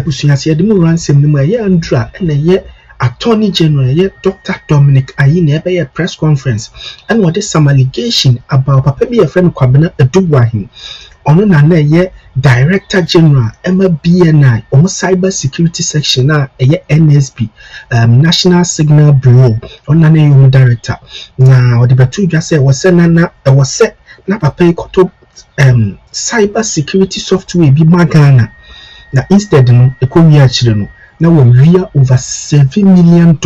abusuase de mu ransom no mu ye Andra na ye Attorney General ye Dr. Dominic Ayine be a press conference and what is some allegation about papa be a friend Kwabena Eduwahin ono na ye Director General MBNI on cyber security section na ye NSB National Signal Bureau on na ye director na odi betu dwa say was na papa ikoto cyber security software bi magana na instead no ekowi achire no na we over $7 million.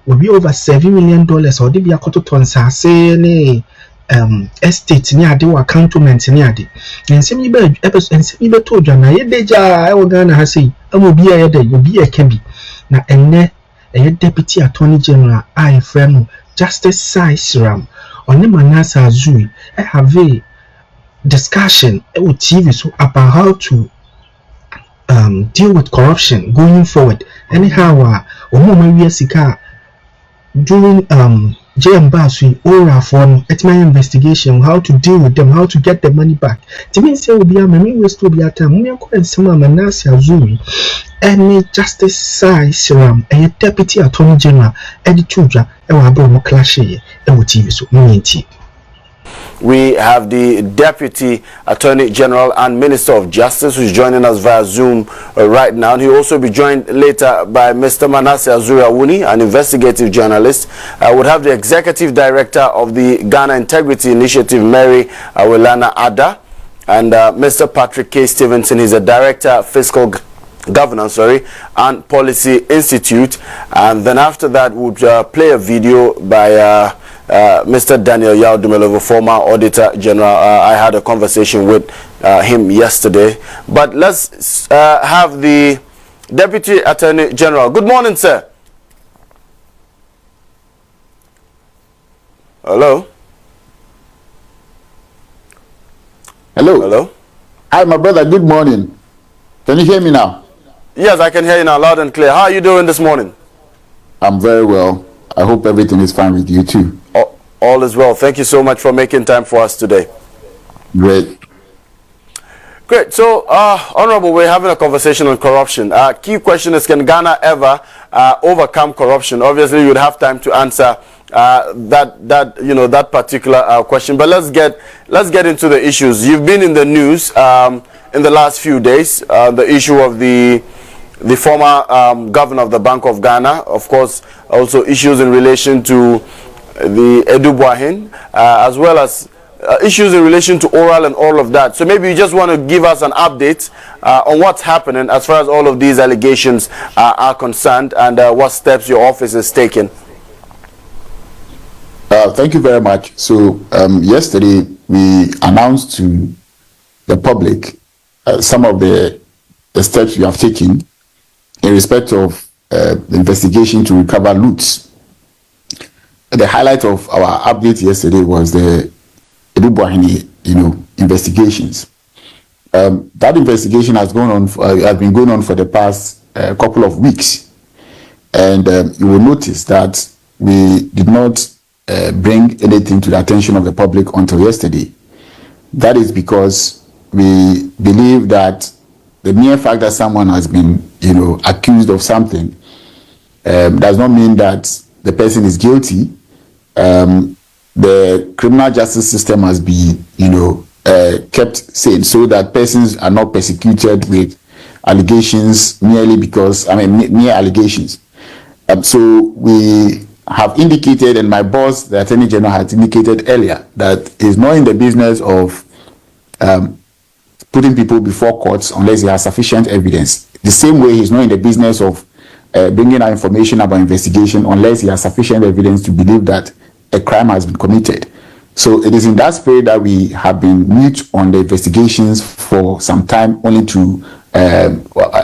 We over $7 million or de bia koto tonsase ne estate ni ade wa accountment ni ade. Ensem yi be to dwa na ye deja e wo Ghana ha sei amobi a ye de obi e ka bi na enne Deputy Attorney General I friend Justice Siram on Manasseh Azure have a discussion with TV so about how to deal with corruption going forward. Anyhow, during JM Basui or for at my investigation, how to deal with them, how to get the money back. To me, say will be a memory waste to be a time. And some Manasseh Azuri and Justice Sai Siram, a Deputy Attorney General, Edituja, and Wabo clash here, and with TV so meeting. We have the Deputy Attorney General and Minister of Justice who is joining us via Zoom right now. And he will also be joined later by Mr. Manasseh Azure, an investigative journalist. We'll have the Executive Director of the Ghana Integrity Initiative, Mary Awelana Ada, and Mr. Patrick K. Stevenson. He's a Director, Fiscal Governance, and Policy Institute. And then after that, we'll play a video by Mr. Daniel Yaudumelovo, former Auditor General. I had a conversation with him yesterday. But let's have the Deputy Attorney General. Good morning, sir. Hello? Hello. Hello? Hi, my brother. Good morning. Can you hear me now? Yes, I can hear you now, loud and clear. How are you doing this morning? I'm very well. I hope everything is fine with you too. All is well. Thank you so much for making time for us today. Great. Great. So, Honorable, we're having a conversation on corruption. Key question is, can Ghana ever overcome corruption? Obviously, you'd have time to answer that particular question. But let's get into the issues. You've been in the news in the last few days. The issue of the former governor of the Bank of Ghana, of course, also issues in relation to the Eduwahin, as well as issues in relation to oral and all of that. So maybe you just want to give us an update on what's happening as far as all of these allegations are concerned, and what steps your office is taking. Thank you very much. So yesterday we announced to the public some of the steps we have taken in respect of the investigation to recover loots. The highlight of our update yesterday was the Eduwahin, investigations. That investigation has been going on for the past couple of weeks, and you will notice that we did not bring anything to the attention of the public until yesterday. That is because we believe that the mere fact that someone has been, accused of something does not mean that the person is guilty. The criminal justice system must be, kept sane so that persons are not persecuted with allegations merely because, mere allegations. So we have indicated, and my boss, the Attorney General, had indicated earlier that he's not in the business of putting people before courts unless he has sufficient evidence. The same way he's not in the business of bringing out information about investigation unless he has sufficient evidence to believe that a crime has been committed. So it is in that spirit that we have been mute on the investigations for some time, only to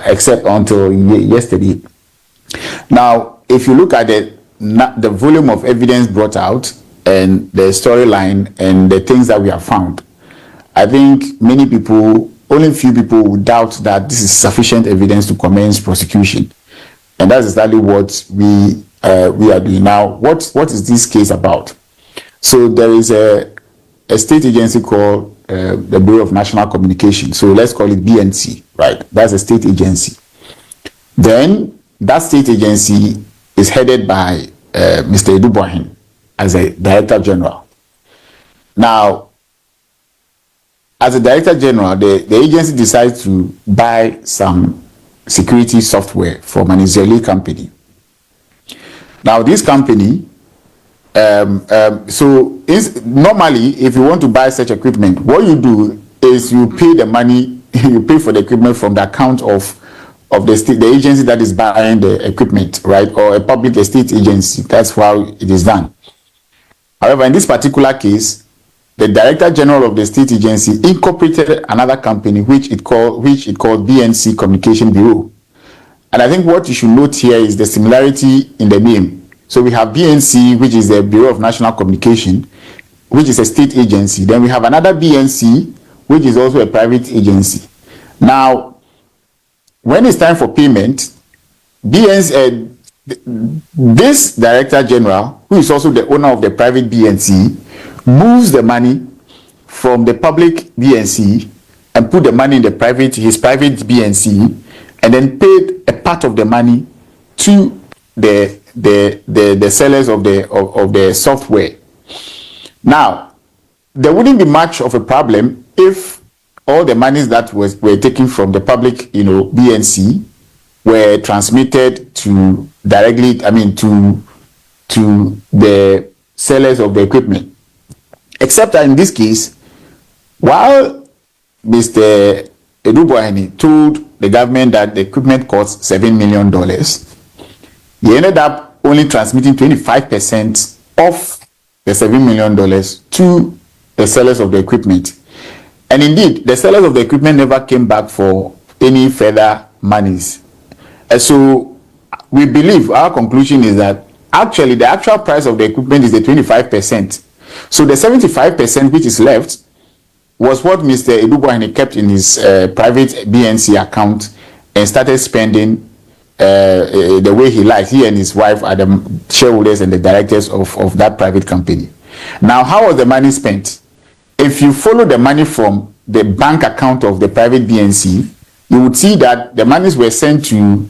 except until yesterday. Now, if you look at the volume of evidence brought out and the storyline and the things that we have found, I think only few people would doubt that this is sufficient evidence to commence prosecution. And that's exactly what we are doing now. What is this case about? So there is a state agency called the Bureau of National Communication. So let's call it BNC, right? That's a state agency. Then that state agency is headed by Mr. Eduboahin as a Director General. Now, as a Director General, the agency decides to buy some security software from an Israeli company. Now, this company, normally, if you want to buy such equipment, what you do is you pay the money, you pay for the equipment from the account of the agency that is buying the equipment, right? Or a public estate agency. That's how it is done. However, in this particular case, the Director General of the state agency incorporated another company which it called BNC Communication Bureau. And I think what you should note here is the similarity in the name. So we have BNC, which is the Bureau of National Communication, which is a state agency. Then we have another BNC, which is also a private agency. Now, when it's time for payment, this Director General, who is also the owner of the private BNC, moves the money from the public BNC and put the money in his private BNC, and then paid a part of the money to the sellers of the software. Now, there wouldn't be much of a problem if all the monies that were taken from the public, BNC, were transmitted to the sellers of the equipment. Except that in this case, while Mr. Eduboahin told the government that the equipment cost $7 million, he ended up only transmitting 25% of the $7 million to the sellers of the equipment. And indeed, the sellers of the equipment never came back for any further monies. And so we believe, our conclusion is that actually the actual price of the equipment is the 25%. So the 75% which is left was what Mr. Eduboahin kept in his private BNC account and started spending the way he likes. He and his wife are the shareholders and the directors of that private company. Now, how was the money spent? If you follow the money from the bank account of the private BNC, you would see that the monies were sent to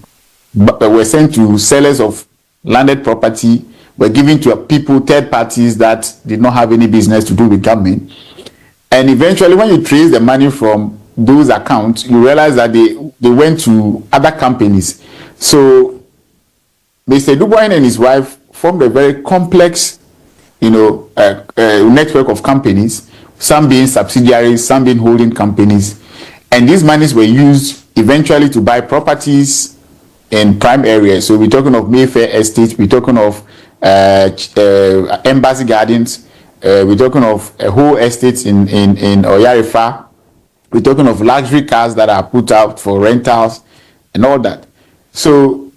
sellers of landed property, were given to people, third parties that did not have any business to do with government. And eventually, when you trace the money from those accounts, you realize that they went to other companies. So Mr. Eduboahin and his wife formed a very complex, network of companies, some being subsidiaries, some being holding companies. And these monies were used eventually to buy properties in prime areas. So we're talking of Mayfair Estate, we're talking of Embassy Gardens, we're talking of a whole estate in Oyarifa, we're talking of luxury cars that are put out for rentals and all that. So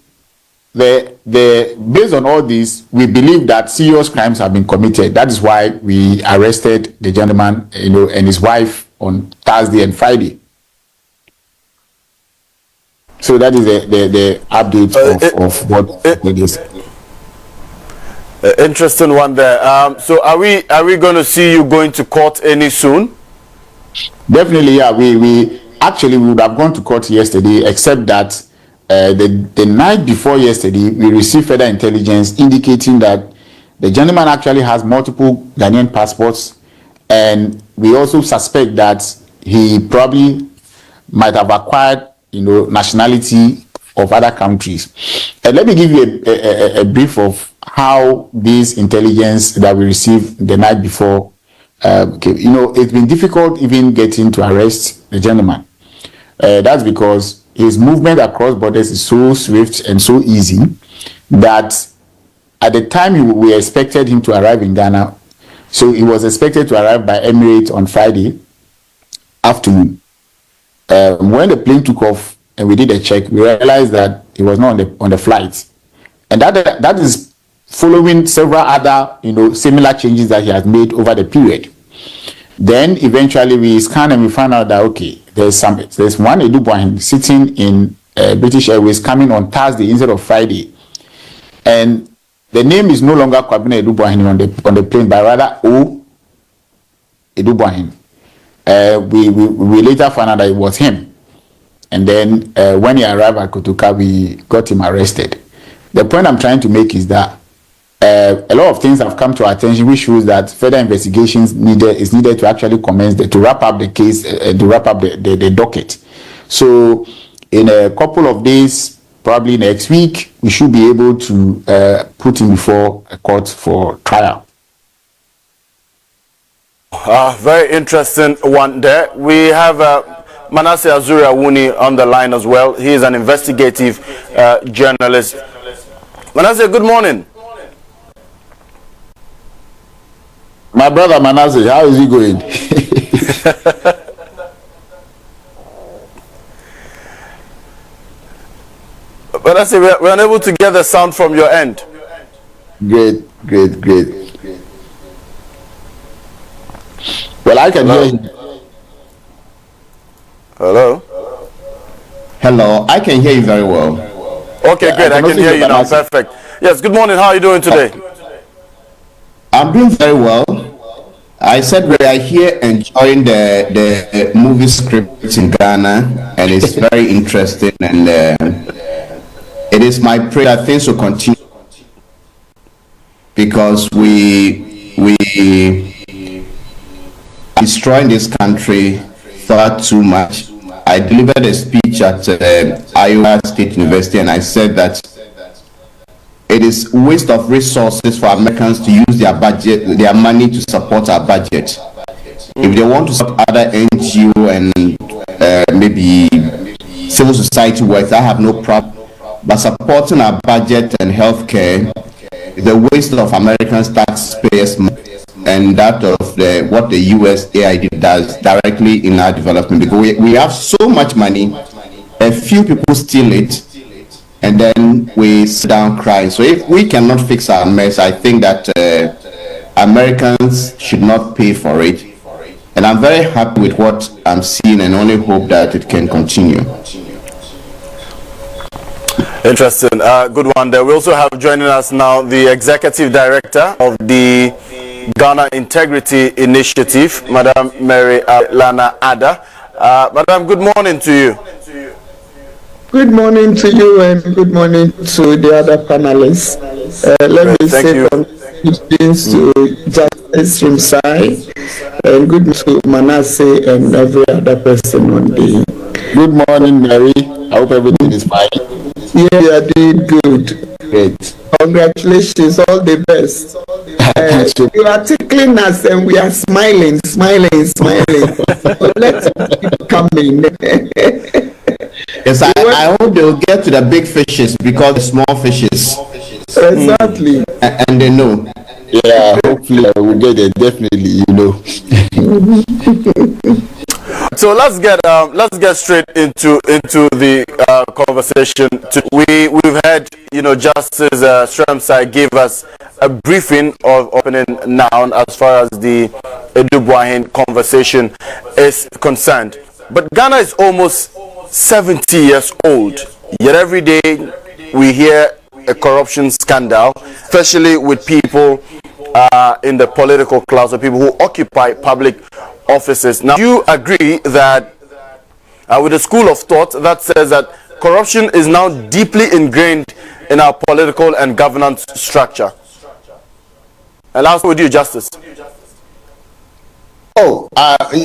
based on all this, we believe that serious crimes have been committed. That is why we arrested the gentleman, and his wife on Thursday and Friday. So that is the update of what it is. Interesting one there. So are we going to see you going to court any soon? Definitely, yeah. We would have gone to court yesterday, except that the night before yesterday, we received further intelligence indicating that the gentleman actually has multiple Ghanaian passports, and we also suspect that he probably might have acquired, nationality of other countries. And let me give you a brief of how this intelligence that we received the night before. It's been difficult even getting to arrest the gentleman. That's because his movement across borders is so swift and so easy that at the time we expected him to arrive in Ghana, so he was expected to arrive by Emirates on Friday afternoon. When the plane took off and we did a check, we realized that he was not on the flight, and that is following several other similar changes that he has made over the period. Then eventually we scanned and we found out that there's one Eduboahin sitting in British Airways coming on Thursday instead of Friday, and the name is no longer Kwabena Eduboahin on the plane, but rather O Eduboahin. we later found out that it was him. And then when he arrived at Kotoka, we got him arrested. The point I'm trying to make is that a lot of things have come to our attention, which shows that further investigations is needed to actually commence, to wrap up the case, to wrap up the docket. So in a couple of days, probably next week, we should be able to put him before a court for trial. Very interesting one there. We have Manasseh Azure on the line as well. He is an investigative journalist. Manasseh, good morning. My brother Manasseh, how is he going? Manasseh, we're unable to get the sound from your end. Great. Well, I can hear you. Hello? Hello, I can hear you very well. Okay, great. I can hear you now. Perfect. Yes, good morning. How are you doing today? I'm doing very well. I said we are here enjoying the movie scripts in Ghana, and it's very interesting, and it is my prayer that things will continue, because we are destroying this country far too much. I delivered a speech at Iowa State University, and I said that it is waste of resources for Americans to use their budget, their money to support our budget. If they want to support other NGO and maybe civil society work, I have no problem. But supporting our budget and healthcare is a waste of Americans' taxpayers' money, and that of what the USAID does directly in our development. Because we have so much money, a few people steal it, and then we sit down crying. So if we cannot fix our mess, I think that Americans should not pay for it. And I'm very happy with what I'm seeing, and only hope that it can continue. Interesting. Good one there. We also have joining us now the Executive Director of the Ghana Integrity Initiative, Madam Mary Lana Ada. Madam, good morning to you. Good morning to you, and good morning to the other panelists. Let me say congratulations to Justice Rimsai, and good morning to Manasseh and every other person on the. Good morning, Mary. I hope everything is fine. Yeah, you are doing good. Great. Congratulations, all the best. You are tickling us, and we are smiling. So let's keep coming. Yes, I hope they'll get to the big fishes, because the small fishes. Exactly. And they know. Yeah, hopefully I will get it. Definitely, So let's get straight into the conversation. We've had Justice Shremsai gave us a briefing of opening now as far as the Edubuahin conversation is concerned. But Ghana is almost 70 years old, yet every day we hear a corruption scandal, especially with people in the political class, or people who occupy public offices. Now, do you agree that with a school of thought that says that corruption is now deeply ingrained in our political and governance structure? And I'll start with you, Justice.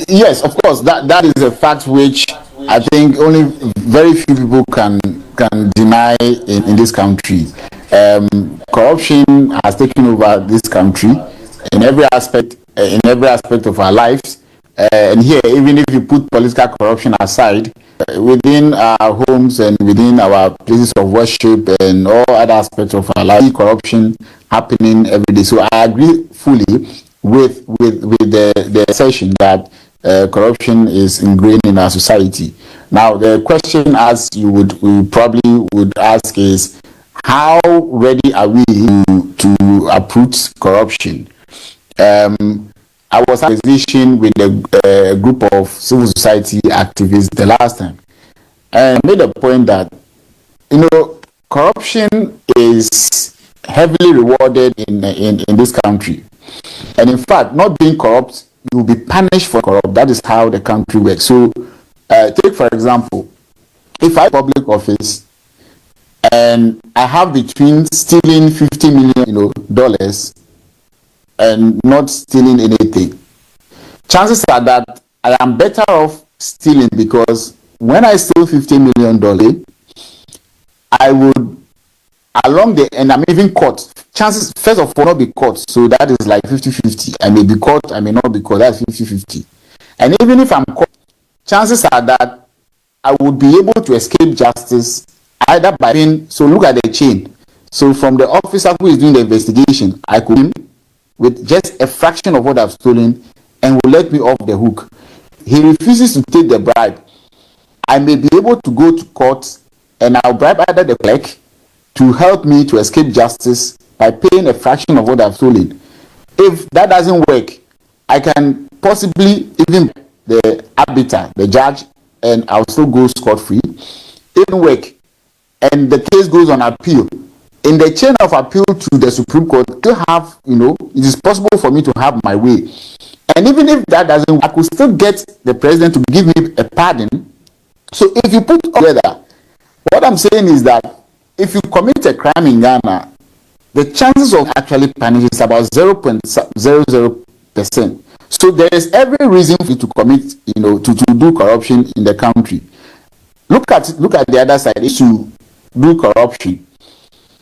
Yes, of course. That is a fact which I think only very few people can deny in this country. Corruption has taken over this country in every aspect of our lives. And here, even if you put political corruption aside, within our homes and within our places of worship and all other aspects of our life, corruption happening every day. So I agree fully with the assertion that corruption is ingrained in our society. Now, the question, as we probably would ask, is how ready are we to uproot corruption? I was having a conversation with a group of civil society activists the last time, and I made a point that corruption is heavily rewarded in this country, and in fact, not being corrupt you will be punished for corrupt. That is how the country works. So take for example, if I public office and I have between stealing $50 million, dollars, and not stealing anything, chances are that I am better off stealing, because when I steal $50 million, I would, along the end, I'm even caught. Chances, first of all, not be caught. So that is like 50-50. I may be caught, I may not be caught. That's 50-50. And even if I'm caught, chances are that I would be able to escape justice either by being, so look at the chain. So from the officer who is doing the investigation, I could, with just a fraction of what I've stolen, and will let me off the hook. He refuses to take the bribe. I may be able to go to court and I'll bribe either the clerk to help me to escape justice by paying a fraction of what I've stolen. If that doesn't work, I can possibly even the arbiter, the judge, and I'll still go scot-free. It didn't work, and the case goes on appeal. In the chain of appeal to the Supreme Court, still have, it is possible for me to have my way. And even if that doesn't work, I could still get the president to give me a pardon. So if you put together, what I'm saying is that if you commit a crime in Ghana, the chances of actually punishing is about 0.00%. So there is every reason for you to commit, to do corruption in the country. Look at the other side. Is to do corruption,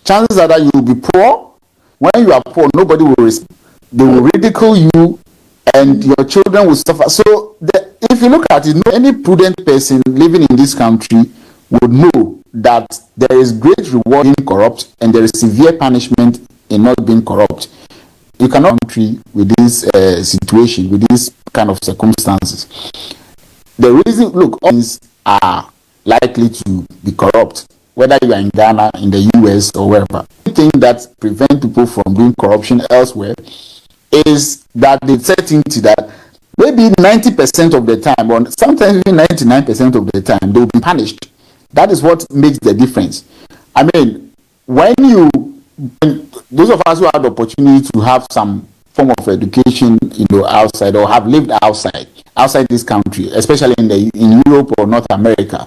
chances are that you will be poor. When you are poor, nobody will respect. They will ridicule you, and your children will suffer. So if you look at it, any prudent person living in this country would know that there is great reward in corrupt and there is severe punishment in not being corrupt. You cannot country with this situation, with this kind of circumstances. The reason, look, all things are likely to be corrupt, whether you are in Ghana, in the US, or wherever. The thing that prevents people from doing corruption elsewhere is that the certainty that maybe 90% of the time, or sometimes even 99% of the time, they will be punished. That is what makes the difference. I mean, when those of us who had the opportunity to have some form of education, outside, or have lived outside this country, especially in Europe or North America,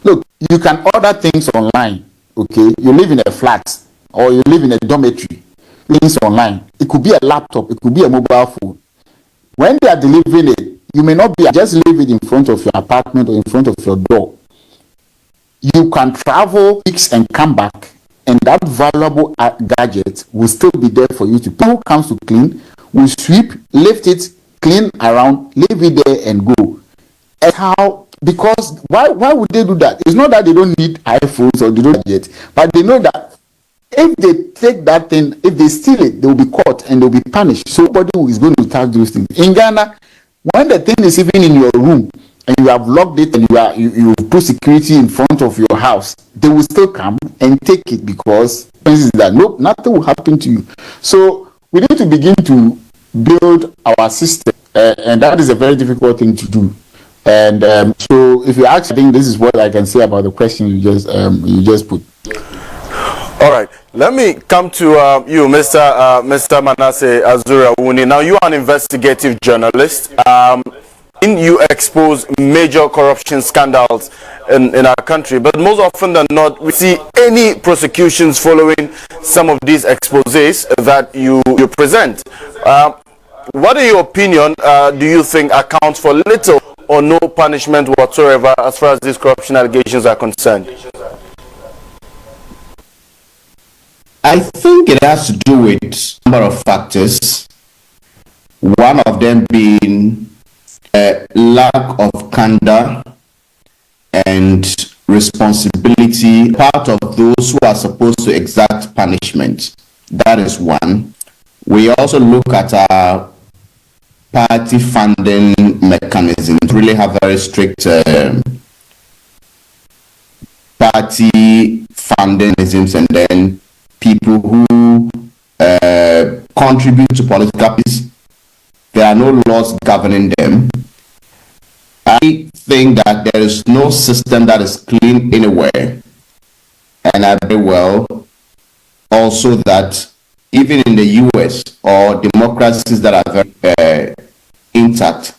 look, you can order things online. Okay, you live in a flat or you live in a dormitory, things online. It could be a laptop, it could be a mobile phone. When they are delivering it, you may not be just leave it in front of your apartment or in front of your door. You can travel weeks and come back, and that valuable gadget will still be there for you to. People comes to clean, will sweep, lift it, clean around, leave it there, and go. And how? Because why would they do that? It's not that they don't need iPhones or they don't yet, but they know that if they take that thing, if they steal it, they will be caught and they will be punished. So nobody is going to touch those things. In Ghana, when the thing is even in your room and you have locked it and you put security in front of your house, they will still come and take it, because that nope, nothing will happen to you. So we need to begin to build our system, and that is a very difficult thing to do. And so if you ask, I think this is what I can say about the question you just put. All right, let me come to you, Mr. Manasseh Azure. Now, you are an investigative journalist. You expose major corruption scandals in our country, but most often than not, we see any prosecutions following some of these exposés that you present. What, in your opinion, do you think accounts for little or no punishment whatsoever as far as these corruption allegations are concerned? I think it has to do with a number of factors. One of them being lack of candor and responsibility, part of those who are supposed to exact punishment. That is one. We also look at our party funding mechanisms, really have very strict party funding mechanisms, and then people who contribute to political parties, there are no laws governing them. I think that there is no system that is clean anywhere, and I very well also that even in the US or democracies that are very intact.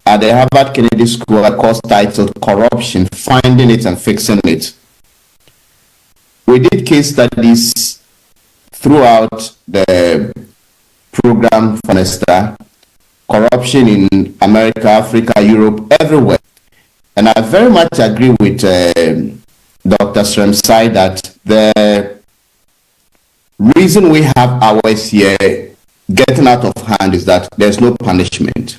At the Harvard Kennedy School, a course titled Corruption, Finding It and Fixing It. We did case studies throughout the program for Manasseh, corruption in America, Africa, Europe, everywhere. And I very much agree with Dr. Sremsai that the reason we have ours here getting out of hand is that there's no punishment.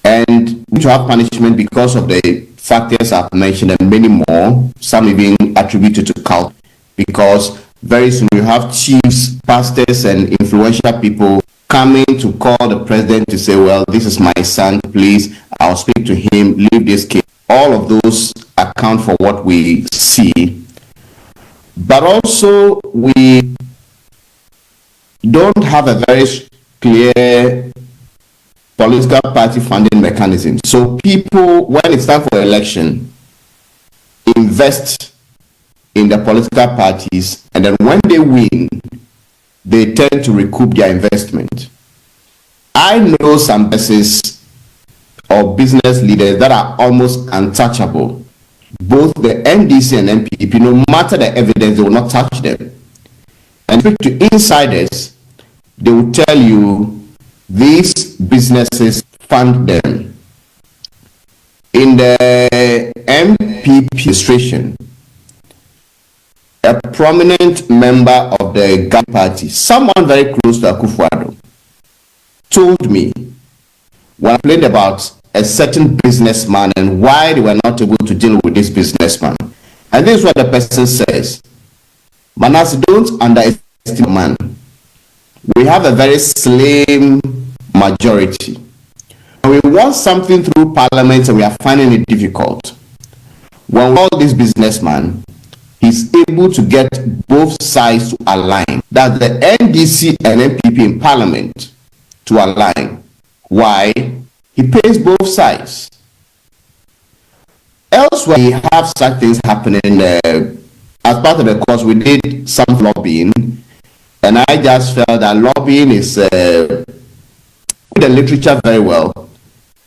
And we have punishment because of the factors I've mentioned and many more, some even attributed to cult, because very soon you have chiefs, pastors, and influential people coming to call the president to say, well, this is my son, please, I'll speak to him, leave this case. All of those account for what we see. But also, we don't have a very clear political party funding mechanism. So people, when it's time for election, invest in the political parties, and then when they win, they tend to recoup their investment. I know some businesses or business leaders that are almost untouchable. Both the NDC and NPP, no matter the evidence, they will not touch them. And speak to insiders, they will tell you these businesses fund them. In the MPP administration, a prominent member of the GAM party, someone very close to Akufo-Addo, told me when I complained about a certain businessman and why they were not able to deal with this businessman. And this is what the person says: Manasseh, don't underestimate man. We have a very slim majority. We want something through parliament and we are finding it difficult. When we call this businessman, he's able to get both sides to align. That's the NDC and NPP in parliament to align. Why? He pays both sides. Elsewhere, we have such things happening. As part of the course, we did some lobbying, and I just felt that lobbying is the literature very well.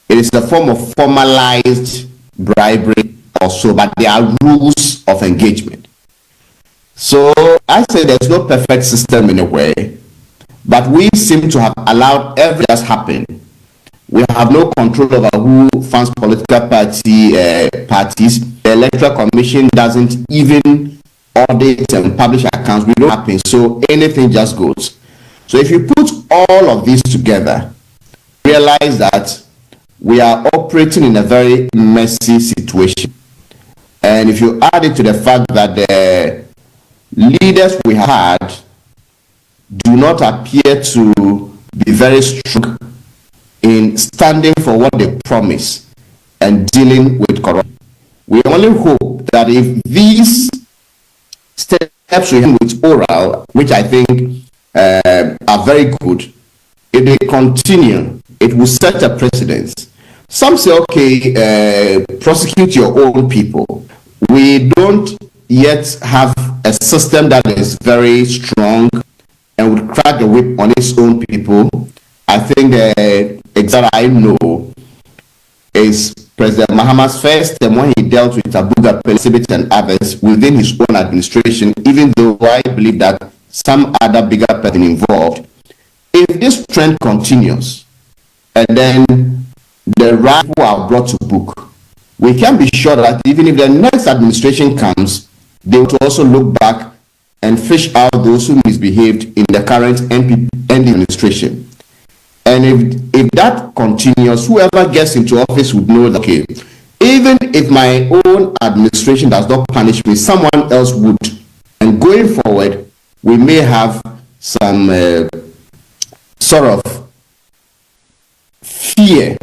It is a form of formalized bribery also, but there are rules of engagement. So I say there's no perfect system in a way, but we seem to have allowed everything that's happened. We have no control over who funds political parties. The Electoral Commission doesn't even audit and publish accounts. We don't happen. So anything just goes. So if you put all of these together, realize that we are operating in a very messy situation. And if you add it to the fact that the leaders we had do not appear to be very strong in standing for what they promise and dealing with corruption, we only hope that if these steps we have with oral, which I think are very good, if they continue, it will set a precedent. Some say, okay, prosecute your own people. We don't yet have a system that is very strong and would crack the whip on its own people. I think the example I know is President Mahama's first time when he dealt with Abuga, Pelisibit and others within his own administration, even though I believe that some other bigger person involved. If this trend continues, and then the right people are brought to book, we can be sure that even if the next administration comes, they will also look back and fish out those who misbehaved in the current ND administration. And if that continues, whoever gets into office would know that, okay, even if my own administration does not punish me, someone else would. And going forward, we may have some sort of fear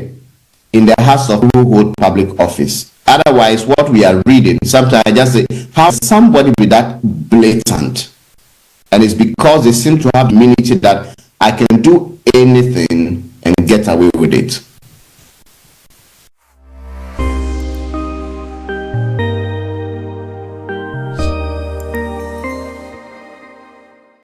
in the hearts of who hold public office. Otherwise, what we are reading, sometimes I just say, how somebody be that blatant? And it's because they seem to have immunity that I can do anything and get away with it.